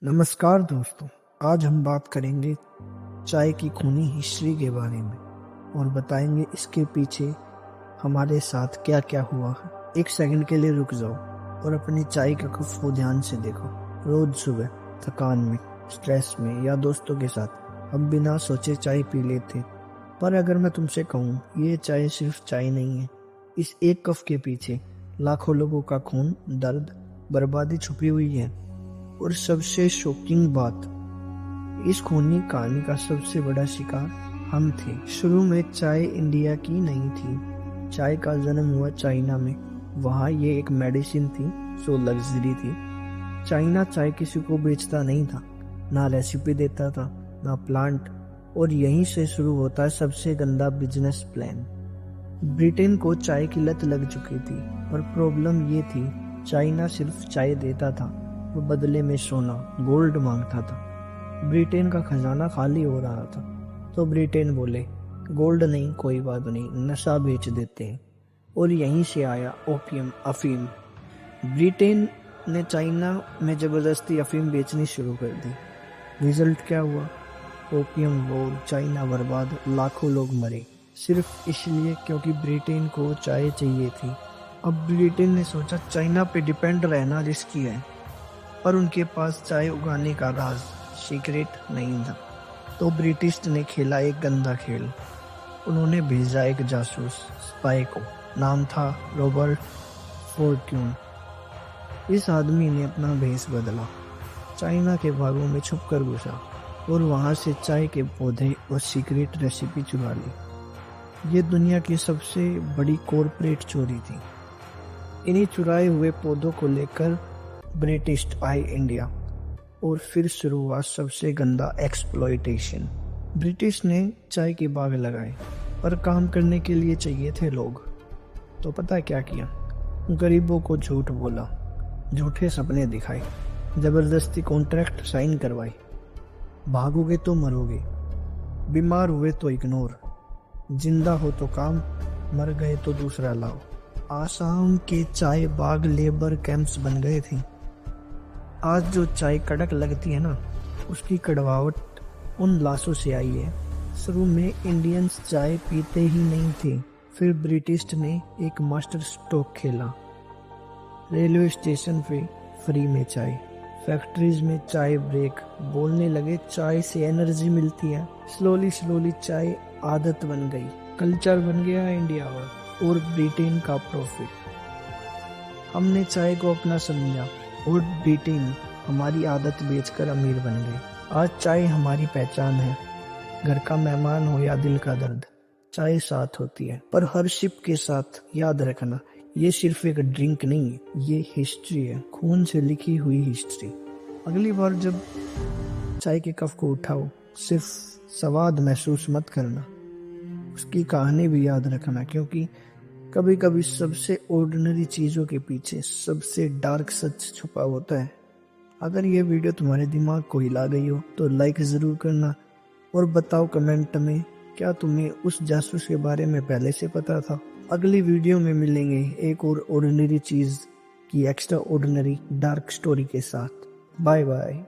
नमस्कार दोस्तों। आज हम बात करेंगे चाय की खूनी हिस्ट्री के बारे में और बताएंगे इसके पीछे हमारे साथ क्या क्या हुआ है। एक सेकंड के लिए रुक जाओ और अपनी चाय का कप को ध्यान से देखो। रोज सुबह थकान में, स्ट्रेस में या दोस्तों के साथ हम बिना सोचे चाय पी लेते, पर अगर मैं तुमसे कहूँ ये चाय सिर्फ चाय नहीं है, इस एक कप के पीछे लाखों लोगों का खून, दर्द, बर्बादी छुपी हुई है। और सबसे शॉकिंग बात, इस खूनी कहानी का सबसे बड़ा शिकार हम थे। शुरू में चाय इंडिया की नहीं थी। चाय का जन्म हुआ चाइना में। वहाँ ये एक मेडिसिन थी, सो लग्जरी थी। चाइना चाय किसी को बेचता नहीं था, ना रेसिपी देता था, ना प्लांट। और यहीं से शुरू होता है सबसे गंदा बिजनेस प्लान। ब्रिटेन को चाय की लत लग चुकी थी, पर प्रॉब्लम ये थी चाइना सिर्फ चाय देता था, वो बदले में सोना, गोल्ड मांगता था। ब्रिटेन का खजाना खाली हो रहा था, तो ब्रिटेन बोले गोल्ड नहीं, कोई बात नहीं, नशा बेच देते हैं। और यहीं से आया ओपियम, अफीम। ब्रिटेन ने चाइना में जबरदस्ती अफीम बेचनी शुरू कर दी। रिजल्ट क्या हुआ? ओपियम वॉर, चाइना बर्बाद, लाखों लोग मरे, सिर्फ इसलिए क्योंकि ब्रिटेन को चाय चाहिए थी। अब ब्रिटेन ने सोचा चाइना पे डिपेंड रहना रिस्की है, पर उनके पास चाय उगाने का राज, सीक्रेट नहीं था। तो ब्रिटिश ने खेला एक गंदा खेल। उन्होंने भेजा एक जासूस, स्पाई को। नाम था रॉबर्ट फॉर्ट्यून। इस आदमी ने अपना भेष बदला, चाइना के बागों में छुपकर घुसा और वहां से चाय के पौधे और सीक्रेट रेसिपी चुरा ली। ये दुनिया की सबसे बड़ी कॉर्पोरेट चोरी थी। इन्हीं चुराए हुए पौधों को लेकर ब्रिटिश आए इंडिया, और फिर शुरू हुआ सबसे गंदा एक्सप्लॉयटेशन। ब्रिटिश ने चाय के बाग लगाए, पर काम करने के लिए चाहिए थे लोग। तो पता है क्या किया? गरीबों को झूठ बोला, झूठे सपने दिखाए, जबरदस्ती कॉन्ट्रैक्ट साइन करवाए। भागोगे तो मरोगे, बीमार हुए तो इग्नोर, जिंदा हो तो काम, मर गए तो दूसरा लाओ। आसाम के चाय बाग लेबर कैंप्स बन गए थे। आज जो चाय कड़क लगती है ना, उसकी कड़वाहट उन लाशों से आई है। शुरू में इंडियंस चाय पीते ही नहीं थे, फिर ब्रिटिश ने एक मास्टर स्ट्रोक खेला। रेलवे स्टेशन पे फ्री में चाय, फैक्ट्रीज में चाय ब्रेक, बोलने लगे चाय से एनर्जी मिलती है। स्लोली चाय आदत बन गई, कल्चर बन गया इंडिया में। और ब्रिटेन का प्रॉफिट। हमने चाय को अपना समझा और ब्रिटेन हमारी आदत बेचकर अमीर बन गई। आज चाय हमारी पहचान है। घर का मेहमान हो या दिल का दर्द, चाय साथ होती है। पर हर शिप के साथ याद रखना, ये सिर्फ एक ड्रिंक नहीं है, ये हिस्ट्री है, खून से लिखी हुई हिस्ट्री। अगली बार जब चाय के कप को उठाओ, सिर्फ स्वाद महसूस मत करना, उसकी कहानी भी याद रखना, क्योंकि कभी कभी सबसे ऑर्डिनरी चीज़ों के पीछे सबसे डार्क सच छुपा होता है। अगर ये वीडियो तुम्हारे दिमाग को हिला गई हो तो लाइक ज़रूर करना, और बताओ कमेंट में क्या तुम्हें उस जासूस के बारे में पहले से पता था। अगली वीडियो में मिलेंगे एक और ऑर्डिनरी चीज़ की एक्स्ट्रा ऑर्डिनरी डार्क स्टोरी के साथ। Bye bye.